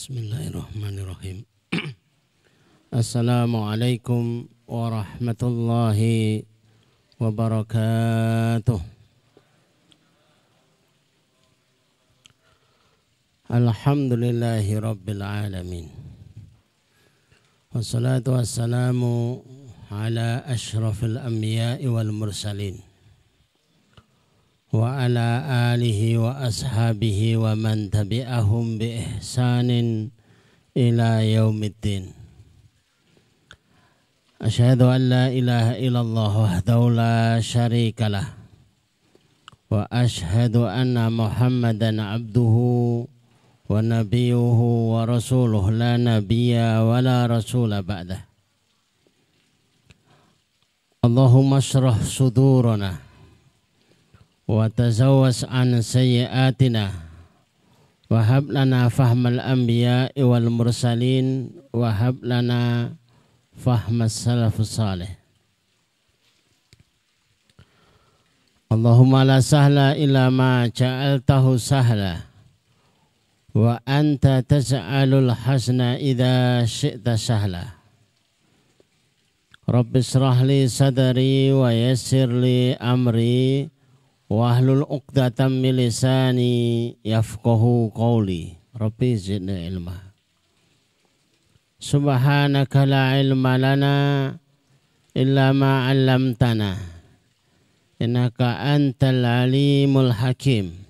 Bismillahirrahmanirrahim. Assalamualaikum warahmatullahi wabarakatuh. Alhamdulillahi rabbil alamin. Wassalatu wassalamu ala ashrafil anbiya'i wal mursalin. Wa ala alihi wa ashabihi wa man tabi'ahum bi ihsanin ila yaumiddin. Asyhadu an la ilaha illallah wahdahu la syarikalah wa asyhadu anna Muhammadan abduhu wa nabiyuhu wa rasuluh la nabiyya wa la rasula ba'dah. Allahumma syrah sudurana wa tazawwas an sayyiatina wa hab lana fahmal anbiya'i wal mursalin wa hab lana fahmas salafus salih. Allahumma la sahla illa ma ja'altahu sahla wa anta taj'alul hasna idza syi'ta sahla. Rabbi shrah li sadri wa yassir li amri wahlul uqdatam min lisani yafqahu qawli. Rabbi zidni ilma. Subhanaka la ilma lana illa ma 'allamtana innaka antal alimul hakim.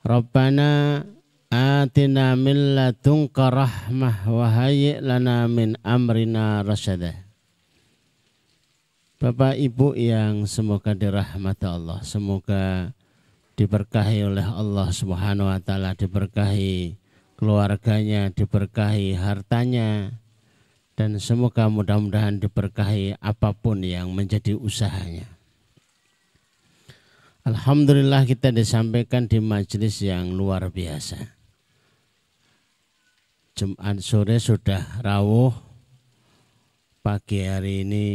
Rabbana atina min ladunka rahmah wa hayyi' lana min amrina rasyada. Bapak Ibu yang semoga dirahmati Allah, semoga diberkahi oleh Allah Subhanahu wa taala, diberkahi keluarganya, diberkahi hartanya, dan semoga mudah-mudahan diberkahi apapun yang menjadi usahanya. Alhamdulillah kita disampaikan di majelis yang luar biasa. Jumat sore sudah rawuh, pagi hari ini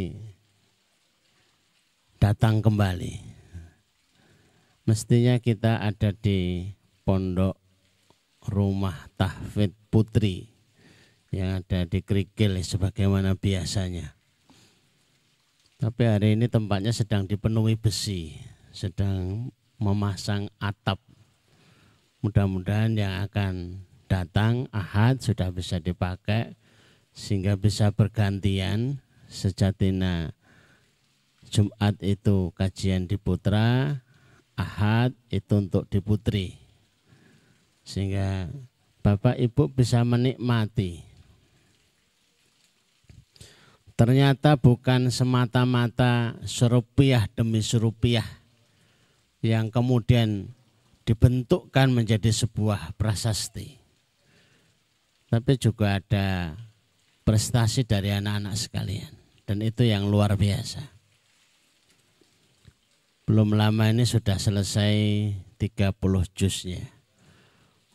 datang kembali. Mestinya kita ada di pondok rumah tahfidz putri yang ada di Krikil sebagaimana biasanya. Tapi hari ini tempatnya sedang dipenuhi besi, sedang memasang atap. Mudah-mudahan yang akan datang Ahad sudah bisa dipakai sehingga bisa bergantian. Sejatina Jumat itu kajian di Putra, Ahad itu untuk di Putri. Sehingga Bapak Ibu bisa menikmati. Ternyata bukan semata-mata serupiah demi serupiah yang kemudian dibentukkan menjadi sebuah prasasti. Tapi juga ada prestasi dari anak-anak sekalian. Dan itu yang luar biasa. Belum lama ini sudah selesai 30 juznya.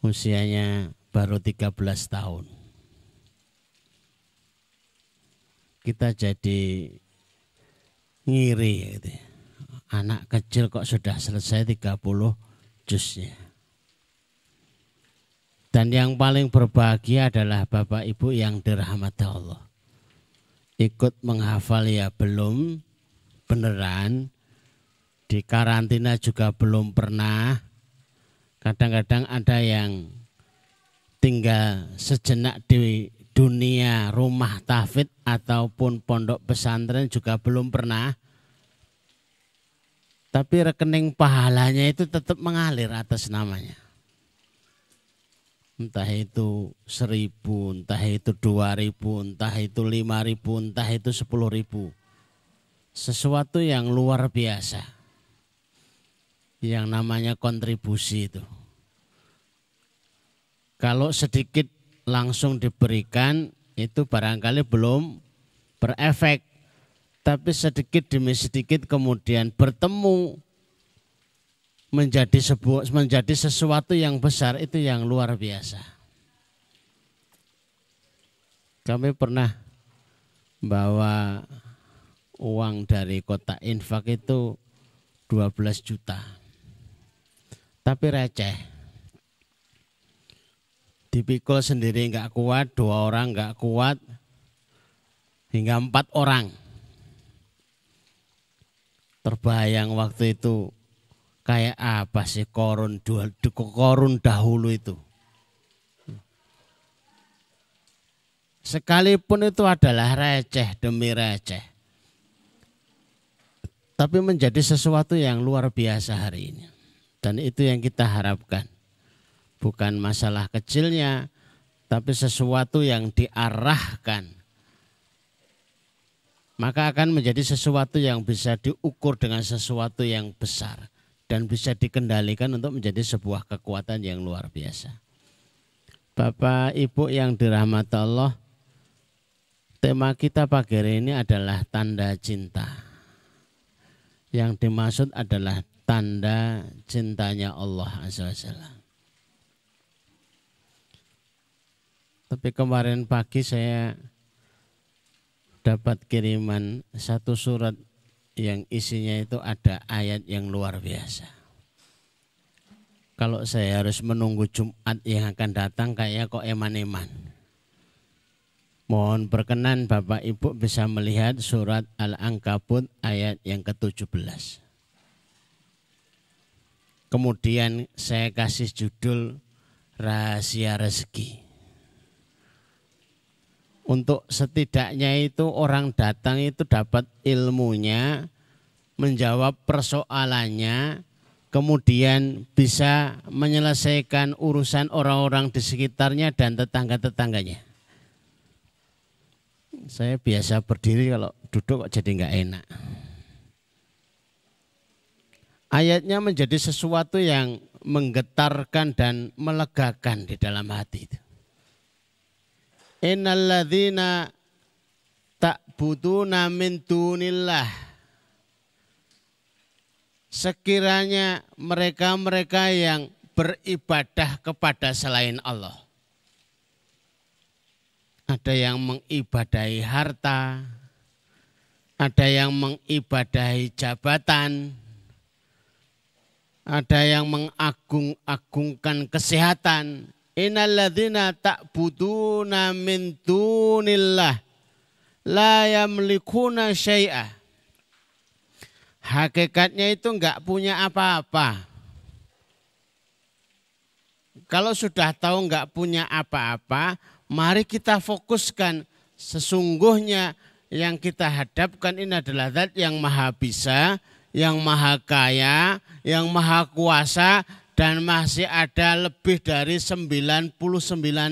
Usianya baru 13 tahun. Kita jadi ngiri gitu. Anak kecil kok sudah selesai 30 juznya. Dan yang paling berbahagia adalah Bapak Ibu yang dirahmati Allah. Ikut menghafal ya belum, beneran. Di karantina juga belum pernah. Kadang-kadang ada yang tinggal sejenak di dunia rumah tahfidz ataupun pondok pesantren juga belum pernah. Tapi rekening pahalanya itu tetap mengalir atas namanya. Entah itu 1.000, entah itu 2.000, entah itu 5.000, entah itu 10.000. Sesuatu yang luar biasa. Yang namanya kontribusi itu. Kalau sedikit langsung diberikan itu barangkali belum berefek. Tapi sedikit demi sedikit kemudian bertemu menjadi sesuatu yang besar, itu yang luar biasa. Kami pernah bawa uang dari kotak infak itu 12 juta. Tapi receh. Dipikul sendiri nggak kuat, 2 orang nggak kuat, hingga 4 orang. Terbayang waktu itu kayak apa sih korun dahulu itu. Sekalipun itu adalah receh demi receh. Tapi menjadi sesuatu yang luar biasa hari ini. Dan itu yang kita harapkan. Bukan masalah kecilnya, tapi sesuatu yang diarahkan. Maka akan menjadi sesuatu yang bisa diukur dengan sesuatu yang besar. Dan bisa dikendalikan untuk menjadi sebuah kekuatan yang luar biasa. Bapak Ibu yang dirahmati Allah, tema kita pagi hari ini adalah tanda cinta. Yang dimaksud adalah tanda cintanya Allah Azza wa Jalla. Tapi kemarin pagi saya dapat kiriman satu surat yang isinya itu ada ayat yang luar biasa. Kalau saya harus menunggu Jumat yang akan datang kayaknya kok eman-eman. Mohon berkenan Bapak Ibu bisa melihat surat Al-Ankabut ayat yang ke-17. Kemudian saya kasih judul Rahasia Rezeki. Untuk setidaknya itu orang datang itu dapat ilmunya, menjawab persoalannya, kemudian bisa menyelesaikan urusan orang-orang di sekitarnya dan tetangga-tetangganya. Saya biasa berdiri, kalau duduk kok jadi nggak enak. Ayatnya menjadi sesuatu yang menggetarkan dan melegakan di dalam hati itu. Innalladzina ta'buduna min dunillah. Sekiranya mereka-mereka yang beribadah kepada selain Allah. Ada yang mengibadahi harta, ada yang mengibadahi jabatan, ada yang mengagung-agungkan kesehatan. Innalladzina ta'buduna min dunillah la yamlikuna syai'ah. Hakikatnya itu enggak punya apa-apa. Kalau sudah tahu enggak punya apa-apa, mari kita fokuskan. Sesungguhnya yang kita hadapkan ini adalah Zat yang maha bisa, yang maha kaya, yang maha kuasa, dan masih ada lebih dari 99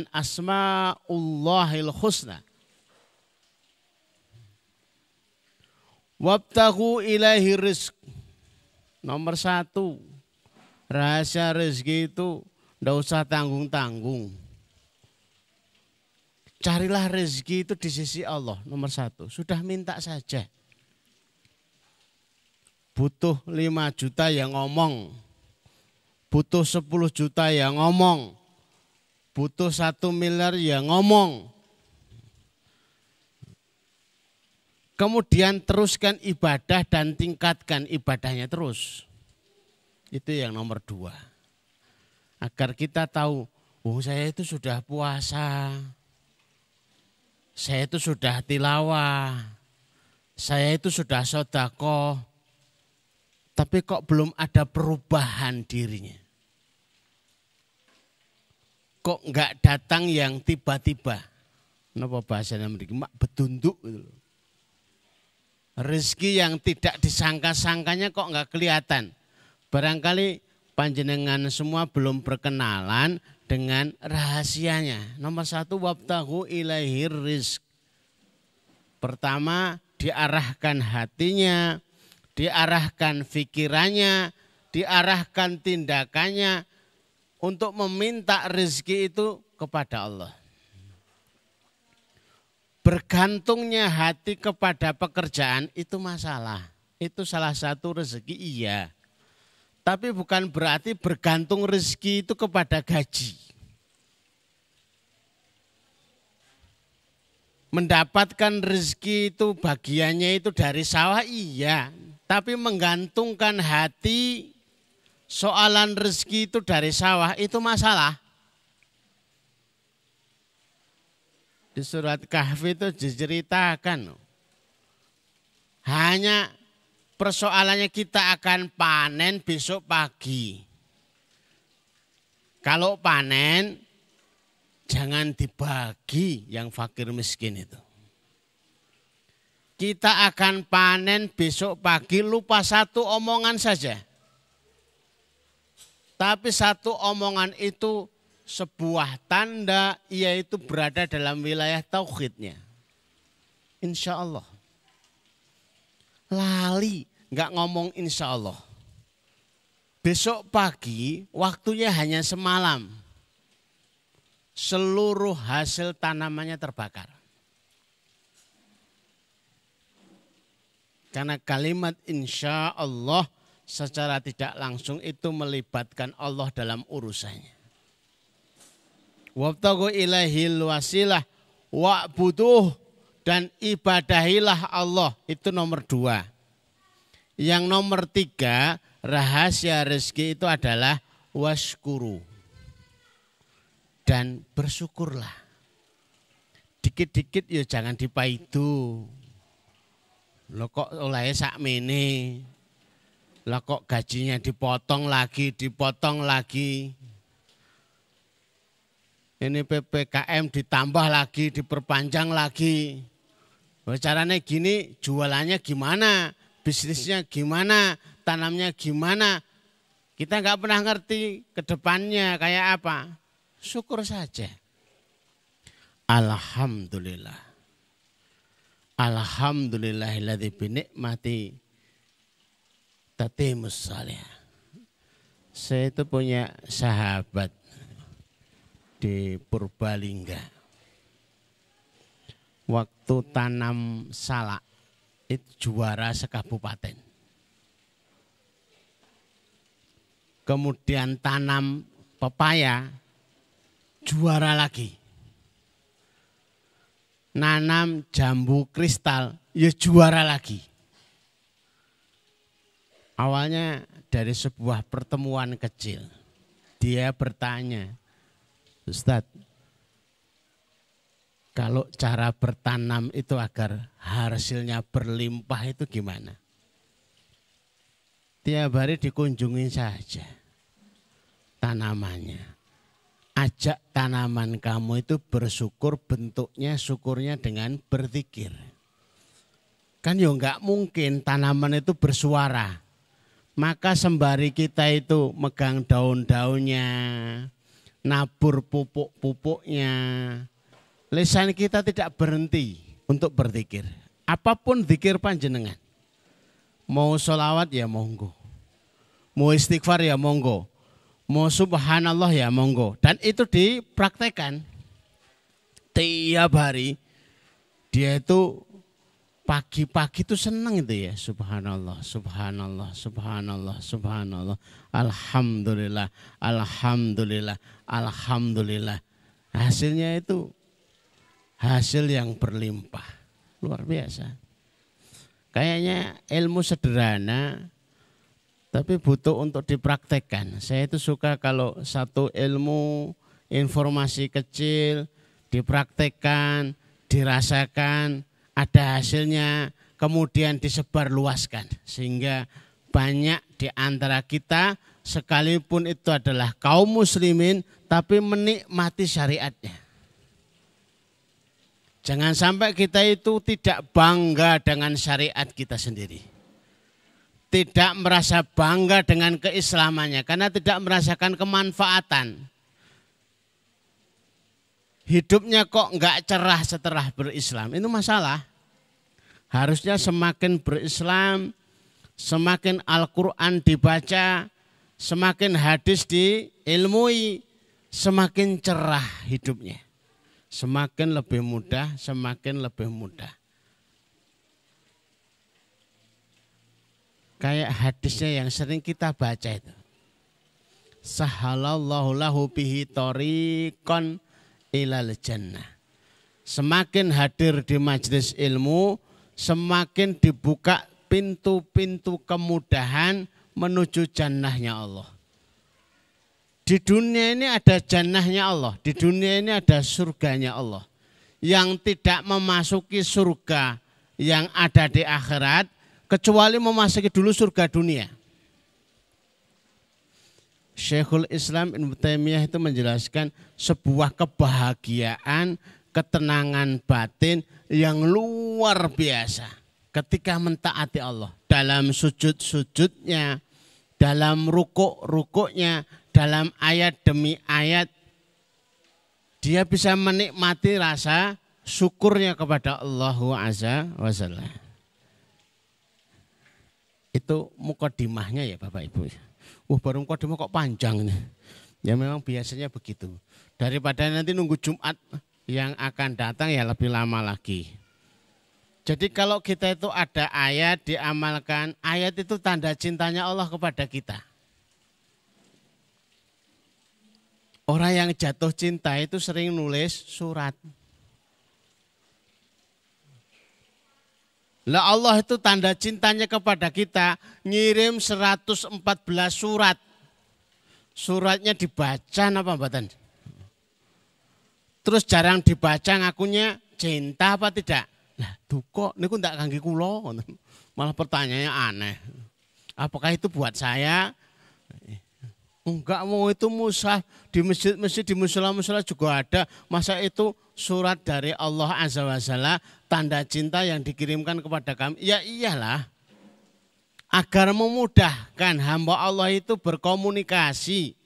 asma'ullahil husna. Wabtaghu ilaihi rizq. Nomor 1, rahasia rezeki itu tidak usah tanggung-tanggung. Carilah rezeki itu di sisi Allah, nomor 1. Sudah minta saja. Butuh 5 juta yang ngomong. Butuh 10 juta yang ngomong. Butuh 1 miliar yang ngomong. Kemudian teruskan ibadah dan tingkatkan ibadahnya terus. Itu yang nomor 2. Agar kita tahu, oh saya itu sudah puasa. Saya itu sudah tilawah. Saya itu sudah sedekah. Tapi kok belum ada perubahan dirinya. Kok enggak datang yang tiba-tiba. Napa bahasanya mriki mak betunduk gitu loh. Rezeki yang tidak disangka-sangkanya kok enggak kelihatan. Barangkali panjenengan semua belum berkenalan dengan rahasianya. Nomor 1, wabtaghu ilaihir rizq. Pertama, diarahkan hatinya, diarahkan pikirannya, diarahkan tindakannya untuk meminta rezeki itu kepada Allah. Bergantungnya hati kepada pekerjaan itu masalah. Itu salah satu rezeki, iya. Tapi bukan berarti bergantung rezeki itu kepada gaji. Mendapatkan rezeki itu bagiannya itu dari sawah, iya. Tapi menggantungkan hati soalan rezeki itu dari sawah itu masalah. Di surat Kahfi itu diceritakan. Hanya persoalannya kita akan panen besok pagi. Kalau panen jangan dibagi yang fakir miskin itu. Kita akan panen besok pagi, lupa satu omongan saja. Tapi satu omongan itu sebuah tanda yaitu berada dalam wilayah tauhidnya. Insya Allah. Lali nggak ngomong insya Allah. Besok pagi waktunya hanya semalam. Seluruh hasil tanamannya terbakar. Karena kalimat insya Allah secara tidak langsung itu melibatkan Allah dalam urusannya. Wabtagu ilaihil wasilah wa'buduh, dan ibadahilah Allah, itu nomor 2. Yang nomor 3, rahasia rezeki itu adalah washkuru, dan bersyukurlah. Dikit-dikit ya jangan dipaidu. Lo kok oleh sakmene, lo kok gajinya dipotong lagi. Ini PPKM ditambah lagi, diperpanjang lagi. Caranya gini, jualannya gimana, bisnisnya gimana, tanamnya gimana. Kita nggak pernah ngerti ke depannya kayak apa. Syukur saja. Alhamdulillah. Alhamdulillahilladzi binikmati tatimus salih. Saya itu punya sahabat di Purbalingga. Waktu tanam salak itu juara sekabupaten. Kemudian tanam pepaya juara lagi. Nanam jambu kristal, ya juara lagi. Awalnya dari sebuah pertemuan kecil, dia bertanya, Ustadz, kalau cara bertanam itu agar hasilnya berlimpah itu gimana? Tiap hari dikunjungi saja tanamannya. Ajak tanaman kamu itu bersyukur, bentuknya syukurnya dengan berzikir. Kan ya enggak mungkin tanaman itu bersuara. Maka sembari kita itu megang daun-daunnya, nabur pupuk-pupuknya, lisan kita tidak berhenti untuk berzikir. Apapun zikir panjenengan. Mau sholawat ya monggo. Mau istighfar ya monggo. Mau subhanallah ya monggo. Dan itu dipraktekkan tiap hari. Dia itu pagi-pagi itu senang itu ya. Subhanallah, subhanallah, subhanallah, subhanallah. Alhamdulillah, alhamdulillah, alhamdulillah. Hasilnya itu hasil yang berlimpah. Luar biasa. Kayaknya ilmu sederhana, tapi butuh untuk dipraktekkan. Saya itu suka kalau satu ilmu, informasi kecil, dipraktekkan, dirasakan, ada hasilnya, kemudian disebarluaskan. Sehingga banyak di antara kita, sekalipun itu adalah kaum muslimin, tapi menikmati syariatnya. Jangan sampai kita itu tidak bangga dengan syariat kita sendiri. Tidak merasa bangga dengan keislamannya karena tidak merasakan kemanfaatan. Hidupnya kok enggak cerah setelah berislam, itu masalah. Harusnya semakin berislam, semakin Al-Quran dibaca, semakin hadis diilmui, semakin cerah hidupnya. Semakin lebih mudah, semakin lebih mudah. Kayak hadisnya yang sering kita baca itu. Sahalallahu lahu bihi tariqan ilal jannah. Semakin hadir di majelis ilmu, semakin dibuka pintu-pintu kemudahan menuju jannahnya Allah. Di dunia ini ada jannahnya Allah, di dunia ini ada surganya Allah. yang tidak memasuki surga yang ada di akhirat kecuali memasuki dulu surga dunia. Syekhul Islam Ibnu Taimiyah itu menjelaskan sebuah kebahagiaan, ketenangan batin yang luar biasa ketika mentaati Allah. Dalam sujud-sujudnya, dalam rukuk-rukuknya, dalam ayat demi ayat. Dia bisa menikmati rasa syukurnya kepada Allah Azza wa Jalla. Itu mukadimahnya ya Bapak Ibu. Baru mukadimah kok panjang nih. Ya memang biasanya begitu. Daripada nanti nunggu Jumat yang akan datang ya lebih lama lagi. Jadi kalau kita itu ada ayat diamalkan, ayat itu tanda cintanya Allah kepada kita. Orang yang jatuh cinta itu sering nulis surat. Lah Allah itu tanda cintanya kepada kita, ngirim 114 surat. Suratnya dibaca apa mboten? Terus jarang dibaca ngakunya cinta apa tidak? Lah duko niku ndak kangge kula. Malah pertanyaannya aneh. Apakah itu buat saya? Enggak, mau itu mushaf di masjid-masjid, di musala-musala juga ada. Masa itu surat dari Allah Azza wa Jalla, tanda cinta yang dikirimkan kepada kami? Ya iyalah, agar memudahkan hamba Allah itu berkomunikasi.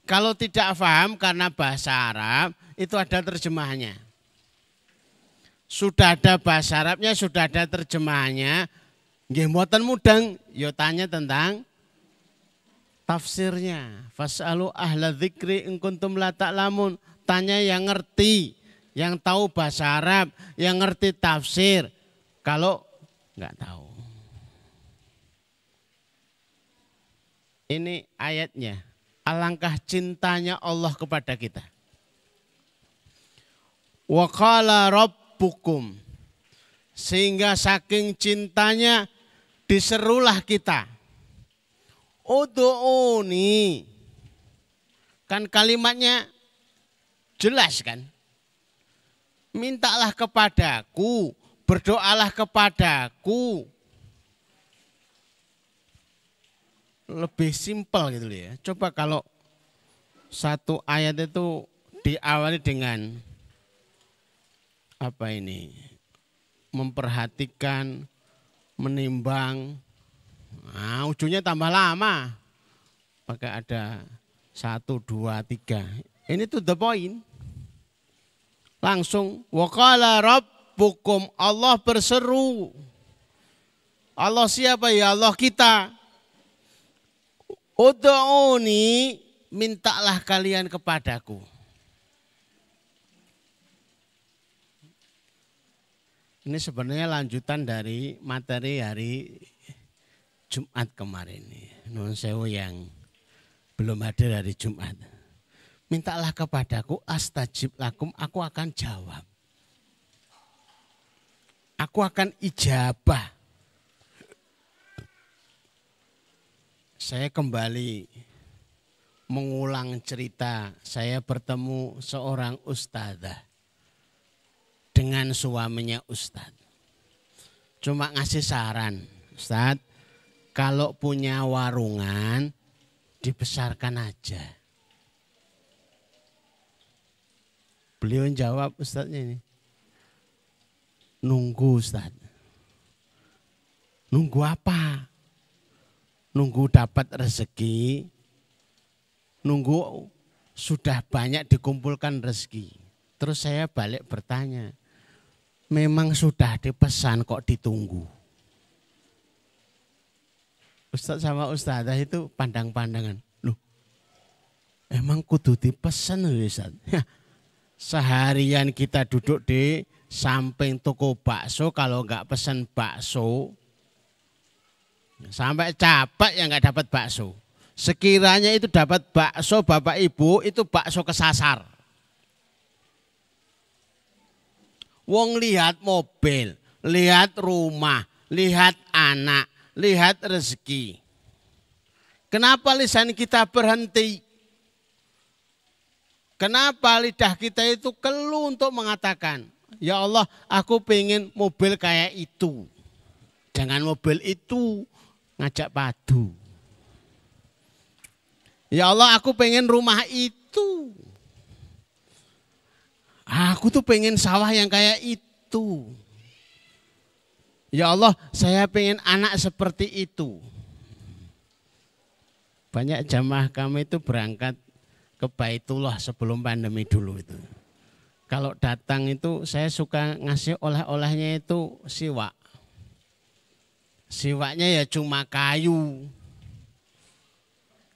Kalau tidak paham karena bahasa Arab, itu ada terjemahnya. Sudah ada bahasa Arabnya, sudah ada terjemahnya. Nggih mboten mudeng, yo tanya tentang tafsirnya. Fas'alu ahla dzikri in kuntum la ta'lamun. Tanya yang ngerti, yang tahu bahasa Arab, yang ngerti tafsir. Kalau enggak tahu. Ini ayatnya. Alangkah cintanya Allah kepada kita. Wa qala rabbukum. Sehingga saking cintanya diserulah kita. Ud'uni. Kan kalimatnya jelas kan? Mintalah kepadaku, berdoalah kepadaku. Lebih simpel gitu ya. Coba kalau satu ayat itu diawali dengan apa ini? Memperhatikan, menimbang. Nah, ujungnya tambah lama. Pakai ada 1, 2, 3. Ini to the point. Langsung wa qala rabbukum, Allah berseru. Allah siapa ya? Allah kita. Ud'uni, mintalah kalian kepadaku. Ini sebenarnya lanjutan dari materi hari Jumat kemarin. Nuwun sewu yang belum hadir hari Jumat. Mintalah kepadaku, astajib lakum, aku akan jawab. Aku akan ijabah. Saya kembali mengulang cerita. Saya bertemu seorang ustadzah dengan suaminya ustadz. Cuma ngasih saran, Ustadz, kalau punya warungan dibesarkan aja. Beliau jawab ustadznya ini, nunggu Ustadz. Nunggu apa? Nunggu dapat rezeki, nunggu sudah banyak dikumpulkan rezeki. Terus saya balik bertanya, memang sudah dipesan kok ditunggu? Ustadz sama ustadzah itu pandang-pandangan. Loh, emang kudu dipesan Ustadz? Seharian kita duduk di samping toko bakso, kalau enggak pesan bakso, sampai capek ya enggak dapat bakso. Sekiranya itu dapat bakso Bapak Ibu, itu bakso kesasar. Wong lihat mobil, lihat rumah, lihat anak, lihat rezeki. Kenapa lisan kita berhenti? Kenapa lidah kita itu keluh untuk mengatakan, ya Allah, aku pengen mobil kayak itu. Jangan mobil itu, ngajak padu. Ya Allah, aku pengen rumah itu. Aku tuh pengen sawah yang kayak itu. Ya Allah, saya pengen anak seperti itu. Banyak jamaah kami itu berangkat ke Baitullah sebelum pandemi dulu itu. Kalau datang itu saya suka ngasih oleh-olehnya itu siwak. Siwaknya ya cuma kayu.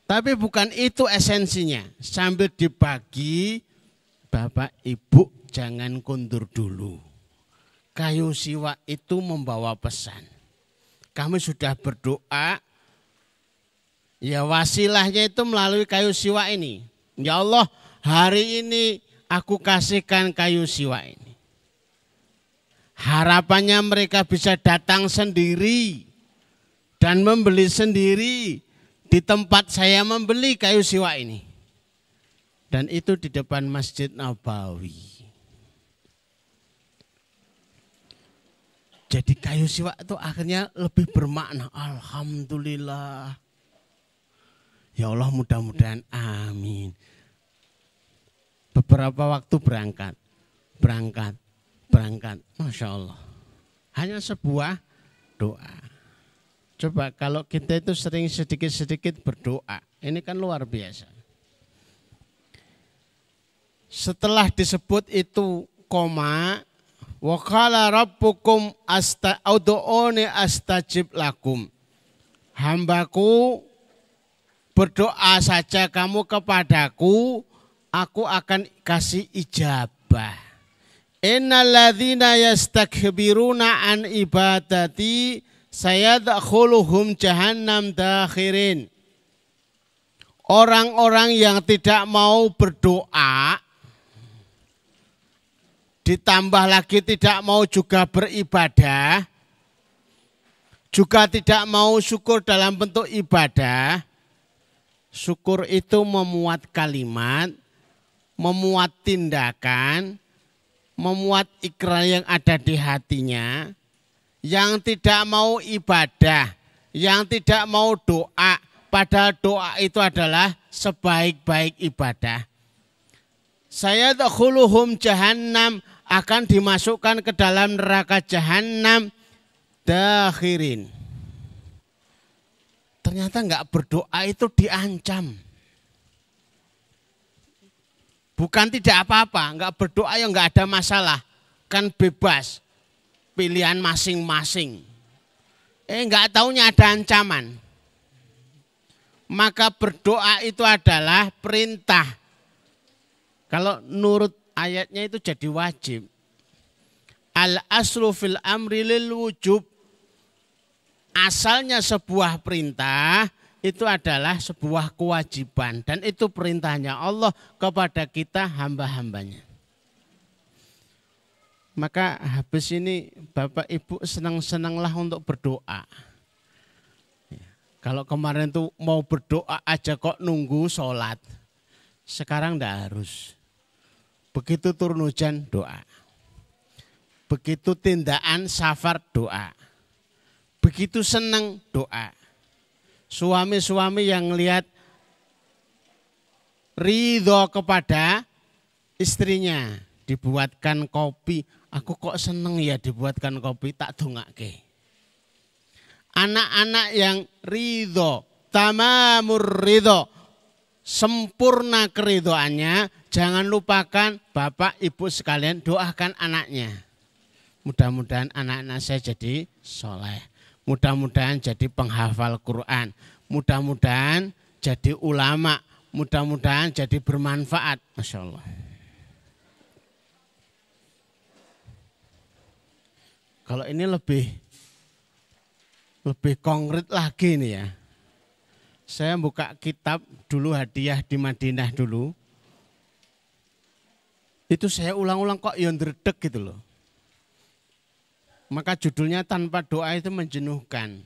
Tapi bukan itu esensinya. Sambil dibagi, Bapak Ibu jangan kundur dulu. Kayu siwak itu membawa pesan. Kami sudah berdoa, ya wasilahnya itu melalui kayu siwak ini. Ya Allah, hari ini aku kasihkan kayu siwak ini. Harapannya mereka bisa datang sendiri dan membeli sendiri di tempat saya membeli kayu siwak ini. Dan itu di depan Masjid Nabawi. Jadi kayu siwak itu akhirnya lebih bermakna. Alhamdulillah. Ya Allah, mudah-mudahan amin. Beberapa waktu berangkat. Masya Allah. Hanya sebuah doa. Coba kalau kita itu sering sedikit-sedikit berdoa. Ini kan luar biasa. Setelah disebut itu koma, wa qala rabbukum ud'uni astajib lakum. Hambaku berdoa saja kamu kepadaku, aku akan kasih ijabah. Innal ladzina yastakbiruna an ibadati sayadkhuluhum jahannam dakhirin. Orang-orang yang tidak mau berdoa, ditambah lagi tidak mau juga beribadah, juga tidak mau syukur dalam bentuk ibadah. Syukur itu memuat kalimat, memuat tindakan, memuat ikrar yang ada di hatinya. Yang tidak mau ibadah, yang tidak mau doa, padahal doa itu adalah sebaik-baik ibadah. Sayadkhuluhum jahannam, akan dimasukkan ke dalam neraka jahannam dakhirin. Ternyata enggak berdoa itu diancam. Bukan tidak apa-apa, enggak berdoa ya enggak ada masalah. Kan bebas, pilihan masing-masing. Enggak taunya ada ancaman. Maka berdoa itu adalah perintah. Kalau nurut ayatnya itu jadi wajib. Al-aslu fil amri lil wujub. Asalnya sebuah perintah itu adalah sebuah kewajiban. Dan itu perintahnya Allah kepada kita hamba-hambanya. Maka habis ini Bapak Ibu senang-senanglah untuk berdoa. Kalau kemarin tuh mau berdoa aja kok nunggu sholat. Sekarang enggak harus. Begitu turun hujan doa. Begitu tindakan safar doa. Begitu senang doa. Suami-suami yang lihat ridho kepada istrinya. Dibuatkan kopi. Aku kok seneng ya dibuatkan kopi, tak dongake. Anak-anak yang ridho, tamamur ridho, sempurna keridhoannya, jangan lupakan Bapak Ibu sekalian doakan anaknya. Mudah-mudahan anak-anak saya jadi soleh. Mudah-mudahan jadi penghafal Quran. Mudah-mudahan jadi ulama. Mudah-mudahan jadi bermanfaat. Masya Allah. Kalau ini lebih konkret lagi nih ya. Saya buka kitab dulu hadiah di Madinah dulu. Itu saya ulang-ulang kok yang ndredeg gitu loh. Maka judulnya tanpa doa itu menjenuhkan.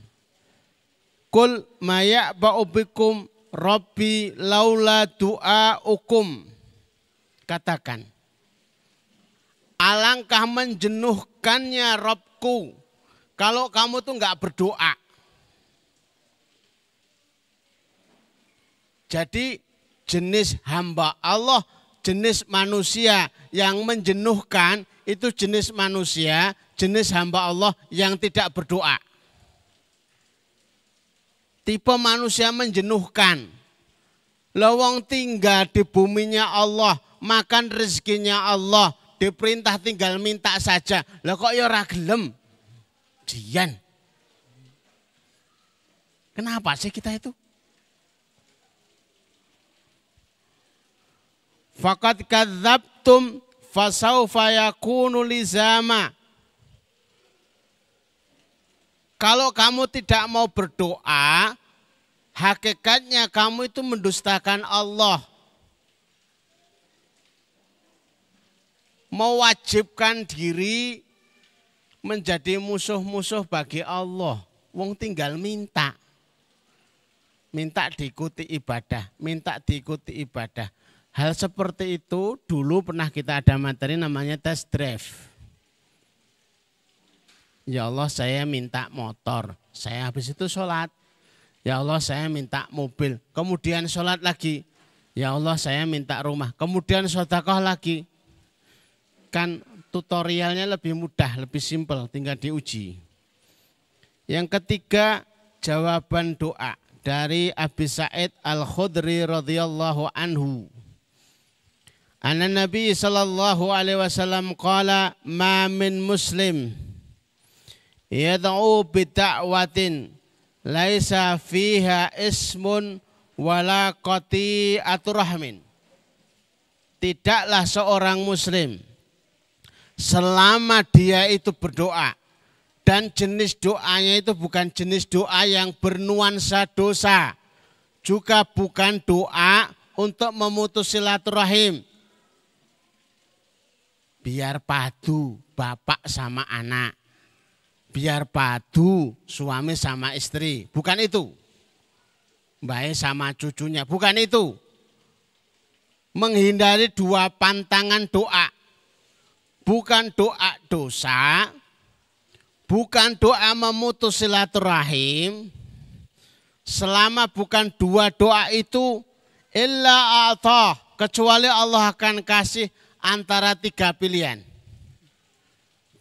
Qul ma ya'ba'u bikum rabbi laula du'aukum. katakan, alangkah menjenuhkannya Robku kalau kamu tuh nggak berdoa. Jadi jenis hamba Allah, jenis manusia yang menjenuhkan itu jenis manusia, jenis hamba Allah yang tidak berdoa. Tipe manusia menjenuhkan. Lawang tinggal di buminya Allah, makan rezekinya Allah, diperintah tinggal minta saja. Lah kok ya ora gelem? Jian. Kenapa sih kita itu? Faqad kadzabtum fasaufa yakunu lizama. Kalau kamu tidak mau berdoa, hakikatnya kamu itu mendustakan Allah. Mewajibkan diri menjadi musuh-musuh bagi Allah. Wong tinggal minta. Minta diikuti ibadah, minta diikuti ibadah. Hal seperti itu dulu pernah kita ada materi namanya test drive. Ya Allah saya minta motor, saya habis itu sholat. Ya Allah saya minta mobil, kemudian sholat lagi. Ya Allah saya minta rumah, kemudian sedekah lagi. Kan tutorialnya lebih mudah, lebih simpel, tinggal diuji. Yang ketiga jawaban doa dari Abi Sa'id Al-Khudri radhiyallahu anhu. Anna Nabi sallallahu alaihi wasallam qala ma min muslim yad'u bi da'watin laisa fiha ismun wala qati'atur rahmin. Tidaklah seorang muslim selama dia itu berdoa dan jenis doanya itu bukan jenis doa yang bernuansa dosa, juga bukan doa untuk memutus silaturahim. Biar padu bapak sama anak, biar padu suami sama istri, bukan itu. Baik sama cucunya, bukan itu. Menghindari dua pantangan doa, bukan doa dosa, bukan doa memutus silaturahim. Selama bukan dua doa itu, illa a'tah, kecuali Allah akan kasih antara tiga pilihan.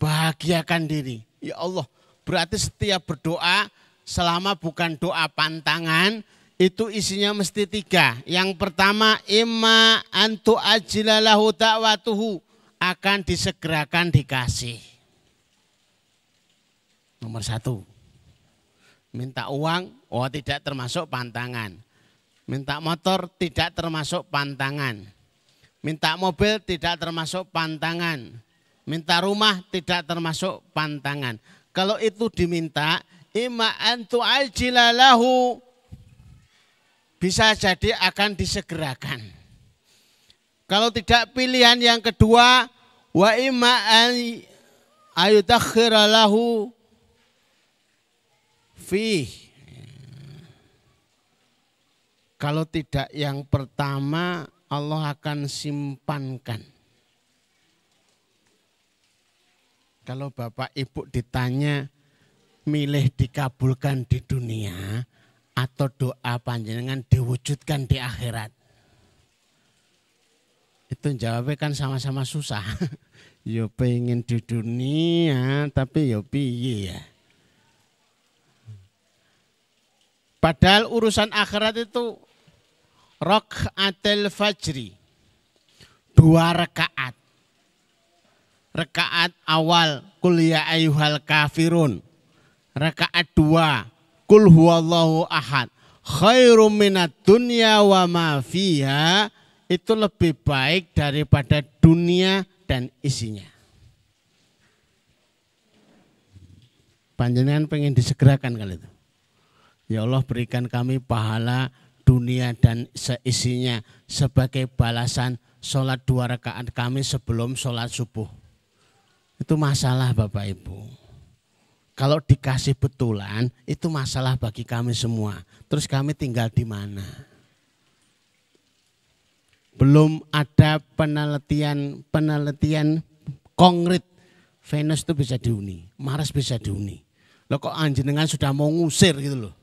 Bahagiakan diri. Ya Allah, berarti setiap berdoa selama bukan doa pantangan itu isinya mesti tiga. Yang pertama, imma antu ajilalahu da'watuhu, akan disegerakan dikasih. Nomor satu, minta uang, oh tidak termasuk pantangan. Minta motor tidak termasuk pantangan. Minta mobil tidak termasuk pantangan. Minta rumah tidak termasuk pantangan. Kalau itu diminta, imma antu ajilalahu, bisa jadi akan disegerakan. Kalau tidak, pilihan yang kedua, wa imma ayutakhira lahu fih. Kalau tidak yang pertama, Allah akan simpankan. Kalau Bapak Ibu ditanya milih dikabulkan di dunia atau doa panjenengan diwujudkan di akhirat, itu jawabnya kan sama-sama susah. Yo pengen di dunia tapi yo piye ya. Padahal urusan akhirat itu rakaatil fajri, 2 rakaat. Rakaat awal kul ya ayyuhal kafirun. Rakaat 2 kul huwallahu ahad. Khairum minad dunya wa ma fiha, itu lebih baik daripada dunia dan isinya. Panjenengan pengen disegerakan kali itu. Ya Allah, berikan kami pahala dunia dan seisinya sebagai balasan sholat 2 rakaat kami sebelum sholat subuh. Itu masalah Bapak Ibu. Kalau dikasih betulan itu masalah bagi kami semua. Terus kami tinggal di mana? Belum ada penelitian konkret Venus itu bisa dihuni, Mars bisa dihuni. Loh kok anjenengan sudah mau ngusir gitu loh.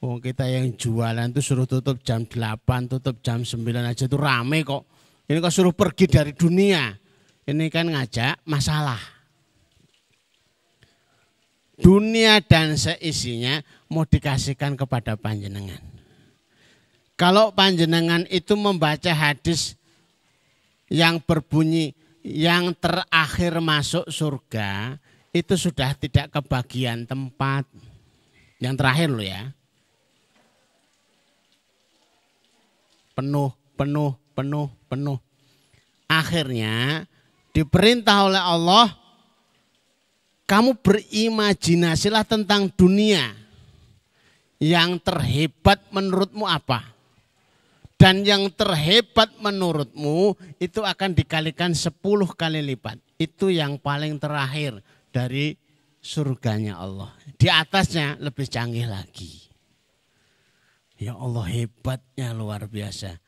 Oh, kita yang jualan itu suruh tutup jam 8, tutup jam 9 aja itu rame kok. Ini kok suruh pergi dari dunia. Ini kan ngajak masalah. Dunia dan seisinya mau dikasihkan kepada panjenengan. Kalau panjenengan itu membaca hadis yang berbunyi yang terakhir masuk surga, itu sudah tidak kebagian tempat. Yang terakhir loh ya. Penuh. Akhirnya diperintah oleh Allah, kamu berimajinasilah tentang dunia. Yang terhebat menurutmu apa? Dan yang terhebat menurutmu itu akan dikalikan 10 kali lipat. Itu yang paling terakhir dari surganya Allah. Di atasnya lebih canggih lagi. Ya Allah, hebatnya luar biasa.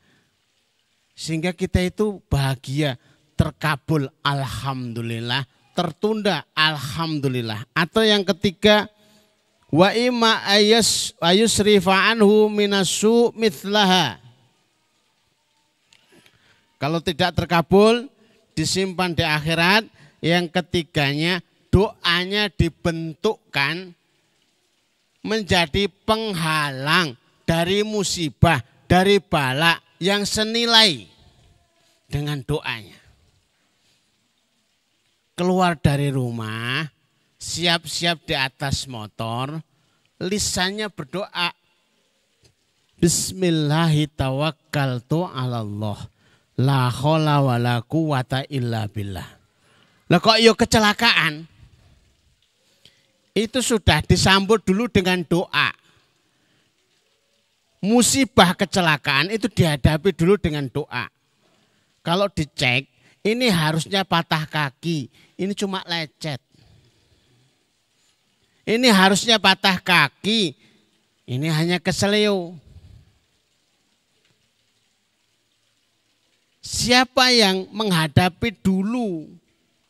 Sehingga kita itu bahagia, terkabul alhamdulillah, tertunda alhamdulillah. Atau yang ketiga, wa imma ayusrifa anhu minasu mithlaha. Kalau tidak terkabul, disimpan di akhirat. Yang ketiganya, doanya dibentukkan menjadi penghalang dari musibah, dari bala yang senilai dengan doanya. Keluar dari rumah, siap-siap di atas motor, lisannya berdoa, Bismillahirrahmanirrahim. La haula wala quwata illa billah. Lah kok yo kecelakaan? Itu sudah disambut dulu dengan doa. Musibah kecelakaan itu dihadapi dulu dengan doa. Kalau dicek, ini harusnya patah kaki, ini cuma lecet. Ini harusnya patah kaki, ini hanya keseleo. Siapa yang menghadapi dulu,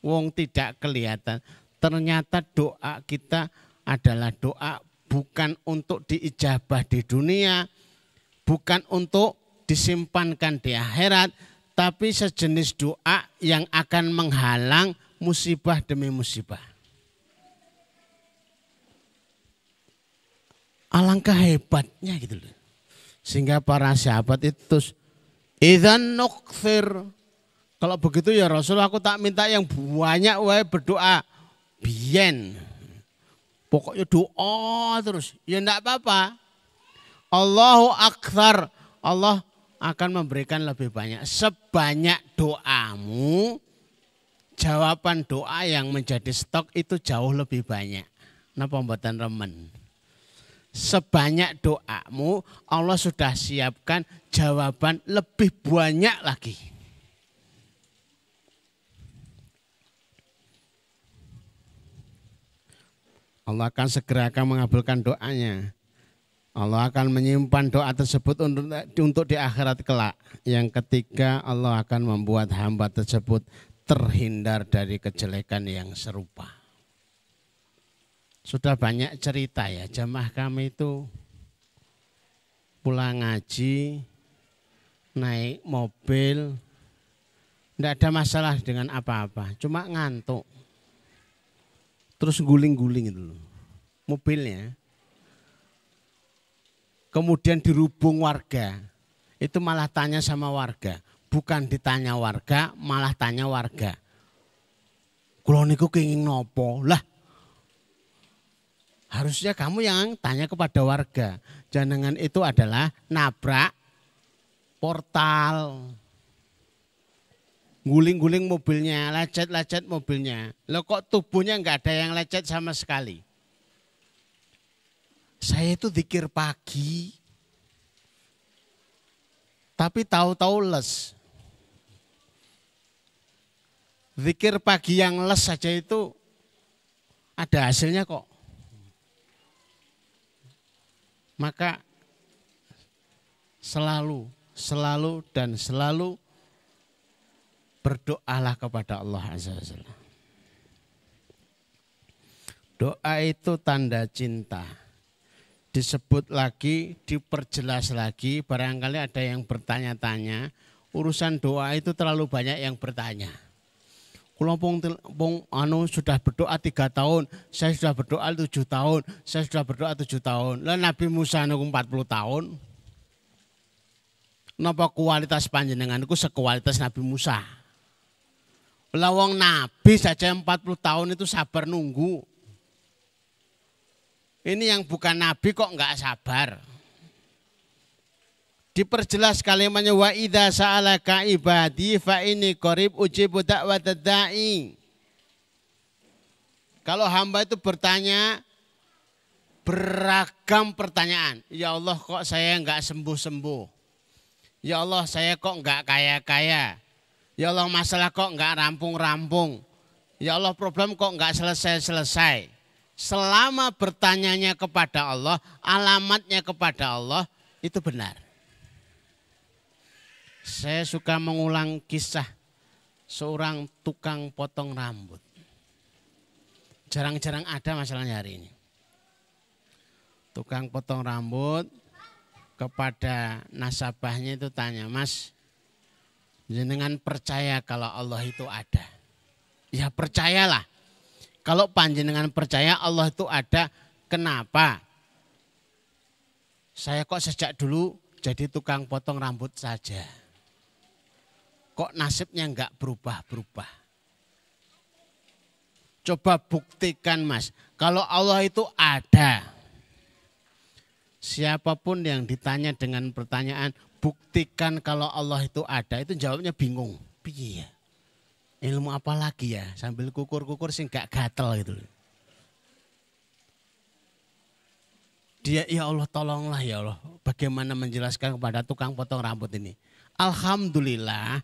wong tidak kelihatan. Ternyata doa kita adalah doa bukan untuk diijabah di dunia, bukan untuk disimpankan di akhirat, tapi sejenis doa yang akan menghalang musibah demi musibah. Alangkah hebatnya gitu loh. Sehingga para sahabat itu idzan nukthir. Kalau begitu ya Rasul, aku tak minta yang banyak wae berdoa. Biyen. Pokoknya doa terus. Ya enggak apa-apa. Allahu akbar. Allah akan memberikan lebih banyak. Sebanyak doamu, jawaban doa yang menjadi stok itu jauh lebih banyak. Napa mboten remen? Sebanyak doamu, Allah sudah siapkan jawaban lebih banyak lagi. Allah akan segera mengabulkan doanya. Allah akan menyimpan doa tersebut untuk di akhirat kelak. Yang ketiga, Allah akan membuat hamba tersebut terhindar dari kejelekan yang serupa. Sudah banyak cerita ya, jamaah kami itu pulang ngaji, naik mobil, tidak ada masalah dengan apa-apa, cuma ngantuk. Terus guling-guling itu mobilnya. Kemudian dirubung warga, itu malah tanya sama warga. Bukan ditanya warga, malah tanya warga. Kulo niku kenging nopo? Lah, harusnya kamu yang tanya kepada warga. Jangan itu adalah nabrak portal. Guling-guling mobilnya, lecet-lecet mobilnya. Loh kok tubuhnya enggak ada yang lecet sama sekali. Saya itu zikir pagi. Tapi tahu-tahu les. Zikir pagi yang les saja itu ada hasilnya kok. Maka selalu selalu dan selalu berdoalah kepada Allah Azza wa Jalla. Doa itu tanda cinta. Disebut lagi, diperjelas lagi, barangkali ada yang bertanya-tanya, urusan doa itu terlalu banyak yang bertanya. Kalau sudah berdoa 3 tahun, saya sudah berdoa 7 tahun, saya sudah berdoa 7 tahun. Lah Nabi Musa nunggu 40 tahun. Napa kualitas panjenengan itu sekualitas Nabi Musa? Lah wong Nabi saja 40 tahun itu sabar nunggu. Ini yang bukan Nabi kok enggak sabar. Diperjelas kalimatnya wa idza sa'alaka ibadi fa inni qarib ujibu da'watad da'i. Kalau hamba itu bertanya beragam pertanyaan. Ya Allah kok saya enggak sembuh-sembuh. Ya Allah saya kok enggak kaya-kaya. Ya Allah masalah kok enggak rampung-rampung. Ya Allah problem kok enggak selesai-selesai. Selama bertanyanya kepada Allah, alamatnya kepada Allah itu benar. Saya suka mengulang kisah seorang tukang potong rambut. Jarang-jarang ada masalahnya hari ini. Tukang potong rambut kepada nasabahnya itu tanya, Mas, jenengan percaya kalau Allah itu ada? Ya percayalah. Kalau panjenengan percaya Allah itu ada, kenapa? Saya kok sejak dulu jadi tukang potong rambut saja. Kok nasibnya enggak berubah-berubah? Coba buktikan Mas, kalau Allah itu ada. Siapapun yang ditanya dengan pertanyaan, buktikan kalau Allah itu ada, itu jawabnya bingung. Piye ya? Ilmu apa lagi ya? Sambil kukur-kukur sih enggak gatel gitu. Dia, ya Allah tolonglah ya Allah, bagaimana menjelaskan kepada tukang potong rambut ini. Alhamdulillah,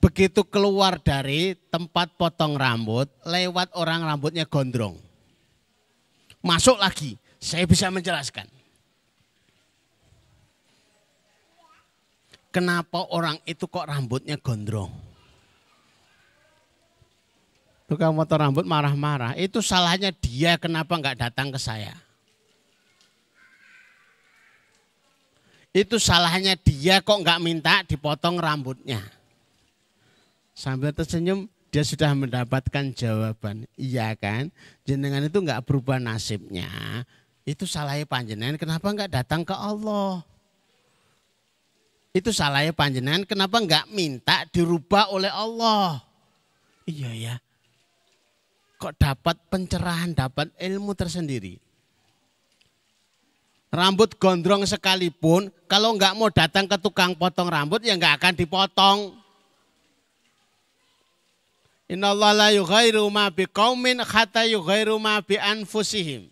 begitu keluar dari tempat potong rambut, lewat orang rambutnya gondrong. Masuk lagi, saya bisa menjelaskan. Kenapa orang itu kok rambutnya gondrong? Tukang potong rambut marah-marah, itu salahnya dia kenapa enggak datang ke saya. Itu salahnya dia kok enggak minta dipotong rambutnya. Sambil tersenyum dia sudah mendapatkan jawaban. Iya kan, jenengan itu enggak berubah nasibnya. Itu salahnya panjenengan kenapa enggak datang ke Allah. Itu salahnya panjenengan kenapa enggak minta dirubah oleh Allah. Iya ya, kok dapat pencerahan, dapat ilmu tersendiri. Rambut gondrong sekalipun, kalau enggak mau datang ke tukang potong rambut ya enggak akan dipotong. Innallaha la yughayyiru ma biqaumin hatta yughayyiru ma bi anfusihim.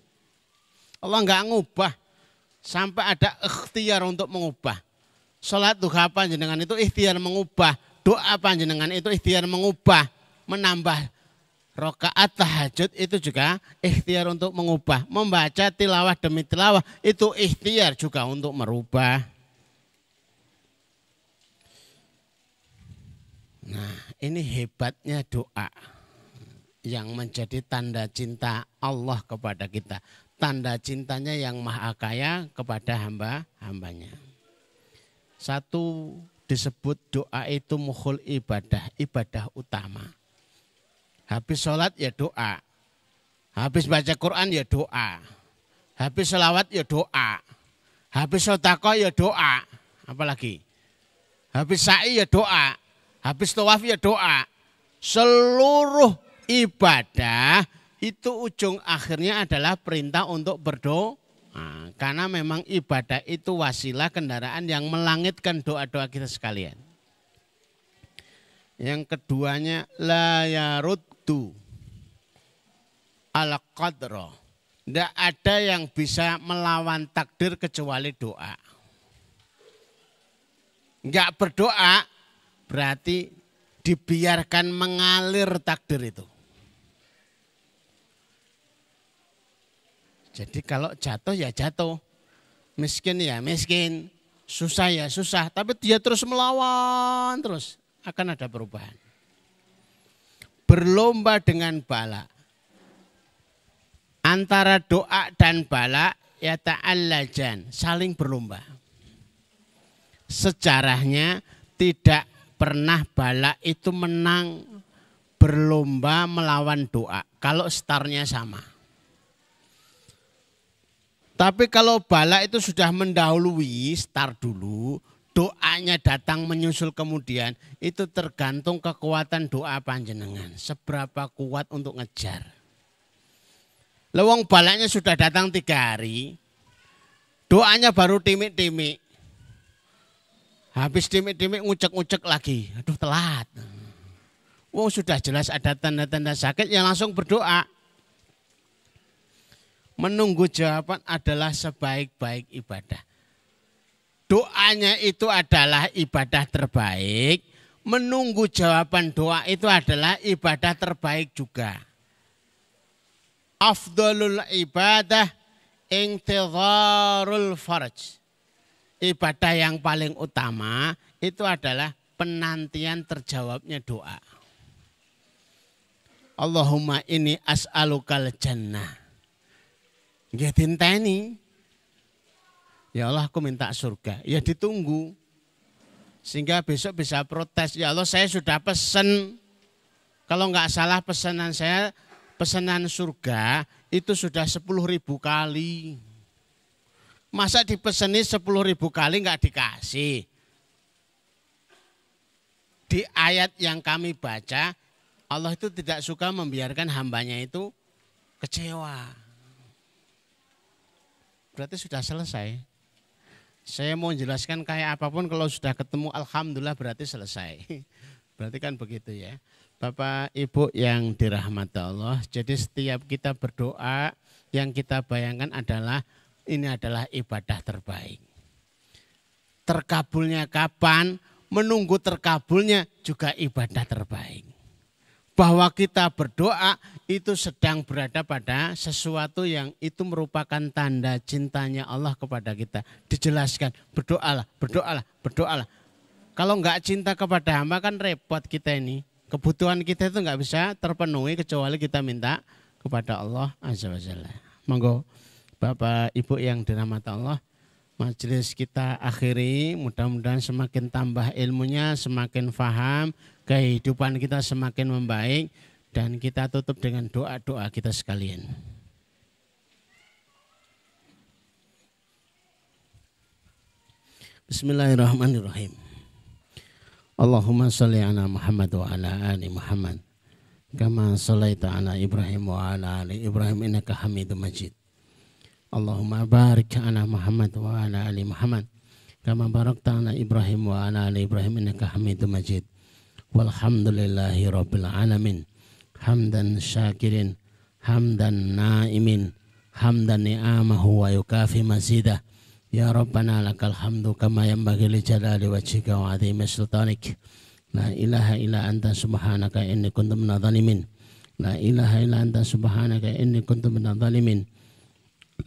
Allah enggak ngubah sampai ada ikhtiar untuk mengubah. Salat duha panjenengan itu ikhtiar mengubah, doa panjenengan itu ikhtiar mengubah, menambah rakaat tahajud itu juga ikhtiar untuk mengubah. Membaca tilawah demi tilawah itu ikhtiar juga untuk merubah. Nah, ini hebatnya doa yang menjadi tanda cinta Allah kepada kita. Tanda cintanya yang maha kaya kepada hamba-hambanya. Satu, disebut doa itu mukhul ibadah, ibadah utama. Habis sholat ya doa, habis baca Quran ya doa, habis sholawat ya doa, habis sedekah ya doa, apalagi habis sa'i ya doa, habis tawaf ya doa. Seluruh ibadah itu ujung akhirnya adalah perintah untuk berdoa. Nah, karena memang ibadah itu wasilah kendaraan yang melangitkan doa-doa kita sekalian. Yang keduanya la yaruddu al qadra. Tidak ada yang bisa melawan takdir kecuali doa. Enggak berdoa berarti dibiarkan mengalir takdir itu. Jadi kalau jatuh ya jatuh, miskin ya miskin, Susah ya susah, tapi dia terus melawan terus, akan ada perubahan. Berlomba dengan bala. Antara doa dan bala ya ta'allajan, saling berlomba. Sejarahnya tidak pernah bala itu menang berlomba melawan doa kalau startnya sama. Tapi kalau bala itu sudah mendahului, start dulu, doanya datang menyusul kemudian, itu tergantung kekuatan doa panjenengan. Seberapa kuat untuk ngejar. Lewong balanya sudah datang 3 hari, doanya baru timik-timik. Habis timik-timik ngucek-ngucek lagi, aduh telat. Wong sudah jelas ada tanda-tanda sakit, ya langsung berdoa. Menunggu jawaban adalah sebaik-baik ibadah. Doanya itu adalah ibadah terbaik. Menunggu jawaban doa itu adalah ibadah terbaik juga. Afdalul ibadah intidharul farj. Ibadah yang paling utama itu adalah penantian terjawabnya doa. Allahumma inni as'alukal jannah. Ya dinteni. Ya Allah aku minta surga. Ya ditunggu. Sehingga besok bisa protes. Ya Allah saya sudah pesen. Kalau enggak salah pesanan saya, pesanan surga itu sudah 10.000 kali. Masa dipeseni 10.000 kali enggak dikasih? Di ayat yang kami baca, Allah itu tidak suka membiarkan hambanya itu kecewa. Berarti sudah selesai. Saya mau menjelaskan kayak apapun kalau sudah ketemu alhamdulillah berarti selesai. Berarti kan begitu ya. Bapak Ibu yang dirahmati Allah. Jadi setiap kita berdoa yang kita bayangkan adalah ini adalah ibadah terbaik. Terkabulnya kapan? Menunggu terkabulnya juga ibadah terbaik. Bahwa kita berdoa itu sedang berada pada sesuatu yang itu merupakan tanda cintanya Allah kepada kita. Dijelaskan, berdoalah, berdoalah, berdoalah. Kalau enggak cinta kepada hamba kan repot kita ini. Kebutuhan kita itu enggak bisa terpenuhi kecuali kita minta kepada Allah Azza wa Jalla. Monggo Bapak Ibu yang dirahmati Allah, majelis kita akhiri, mudah-mudahan semakin tambah ilmunya, semakin faham, kehidupan kita semakin membaik, dan kita tutup dengan doa-doa kita sekalian. Bismillahirrahmanirrahim. Allahumma salli ala Muhammad wa ala ali Muhammad. Kama sallaita ala Ibrahim wa ala ali Ibrahim innaka Hamidum Majid. Allahumma barik ala Muhammad wa ala ali Muhammad. Kama barakta ala Ibrahim wa ala ali Ibrahim innaka Hamidum Majid. Walhamdulillahi rabbil alamin. Hamdan syakirin, hamdan naimin, hamdan ni'amahu wa yukafi mazidah. Ya Rabbana lakal hamdu kama yanbaghi li jalali wajhika wa 'azimi sultanik. La ilaha illa anta subhanaka inni kuntu minadh dhalimin. La ilaha illa anta subhanaka inni kuntu minadh dhalimin.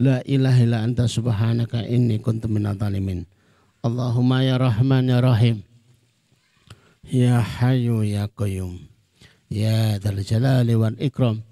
La ilaha illa anta subhanaka inni kuntu minadh dhalimin. Allahumma ya Rahman ya Rahim. Ya Hayyu ya Qayyum, ya Dzal Jalali wal Ikram.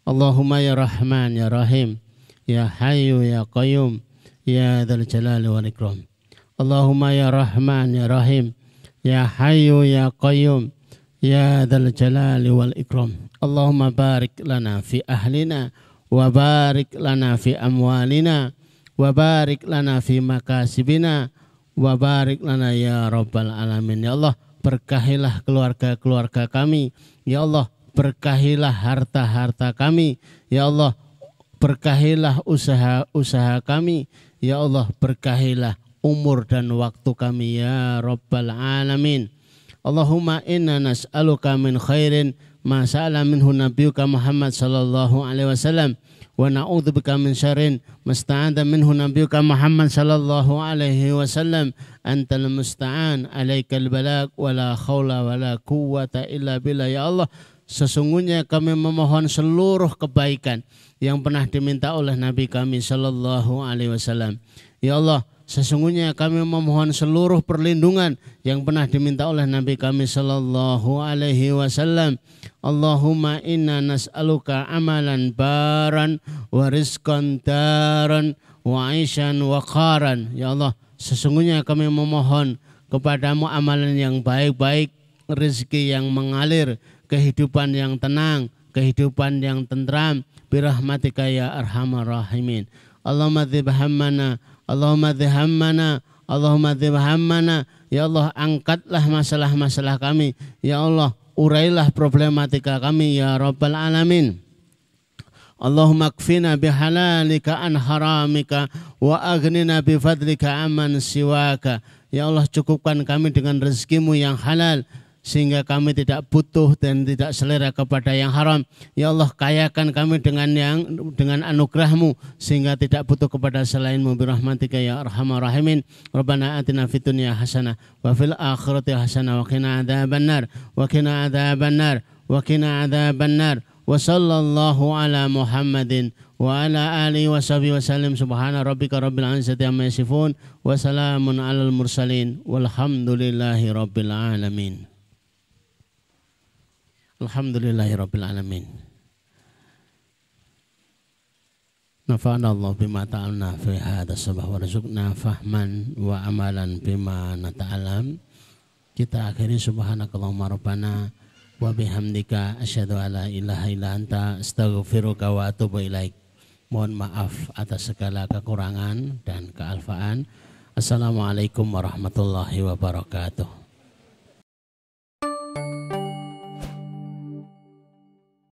Allahumma ya Rahman ya Rahim, ya Hayyu ya Qayyum, ya Dzal Jalali wal Ikram. Allahumma ya Rahman ya Rahim, ya Hayyu ya Qayyum, ya Dzal Jalali wal Ikram. Allahumma barik lana fi ahlina, wa barik lana fi amwalina, wa barik lana fi makasibina, wa barik lana ya Rabbal Alamin. Ya Allah, berkahilah keluarga-keluarga kami. Ya Allah, berkahilah harta-harta kami. Ya Allah, berkahilah usaha-usaha kami. Ya Allah, berkahilah umur dan waktu kami ya Rabbal Alamin. Allahumma inna nas'aluka min khairin ma sa'ala minhu nabiyuka Muhammad sallallahu alaihi wasallam wa na'udzubika min syarrin masta'adha minhu nabiyuka Muhammad sallallahu alaihi wasallam. Antal musta'an, alaikal balag, wala khawla wala quwwata illa billah. Ya Allah, sesungguhnya kami memohon seluruh kebaikan yang pernah diminta oleh Nabi kami sallallahu alaihi wasallam. Ya Allah, sesungguhnya kami memohon seluruh perlindungan yang pernah diminta oleh Nabi kami sallallahu alaihi wasallam. Allahumma inna nas'aluka amalan baran wa rizqan daran wa aishan wa qaran. Ya Allah, sesungguhnya kami memohon kepadamu amalan yang baik-baik, rezeki yang mengalir, kehidupan yang tenang, kehidupan yang tentram, birahmatika ya arhamar rahimin. Allahumma dzib hammana, Allahumma dzib hammana, Allahumma dzib hammana. Ya Allah, angkatlah masalah-masalah kami. Ya Allah, urailah problematika kami ya rabbal alamin. Allahumma kfina bihalalika an haramika wa aghnina bifadlika amman siwaka. Ya Allah, cukupkan kami dengan rezekimu yang halal sehingga kami tidak butuh dan tidak selera kepada yang haram. Ya Allah, kayakan kami dengan anugerahmu sehingga tidak butuh kepada selainmu birahmatika ya arhamar rahimin. Rabbana atina fid dunya hasanah wa fil akhirati hasanah wa qina adzabannar wa qina adzabannar wa qina adzabannar wa sallallahu ala Muhammadin wa ala alihi wa sahbihi wasallam. Subhana rabbika rabbil izzati amma yasifun wa salamun alal mursalin walhamdulillahi rabbil alamin. Alhamdulillahirabbil alamin. Nafa'ana Allah bima ta'alna fi hadha sabah wa rizqna fahman wa amalan bima nata'alam. Kita akhiri subhanakallahumma rabbana wa bihamdika asyhadu an la ilaha illa anta astaghfiruka wa atubu ilaik. Mohon maaf atas segala kekurangan dan kealfaan. Assalamualaikum warahmatullahi wabarakatuh.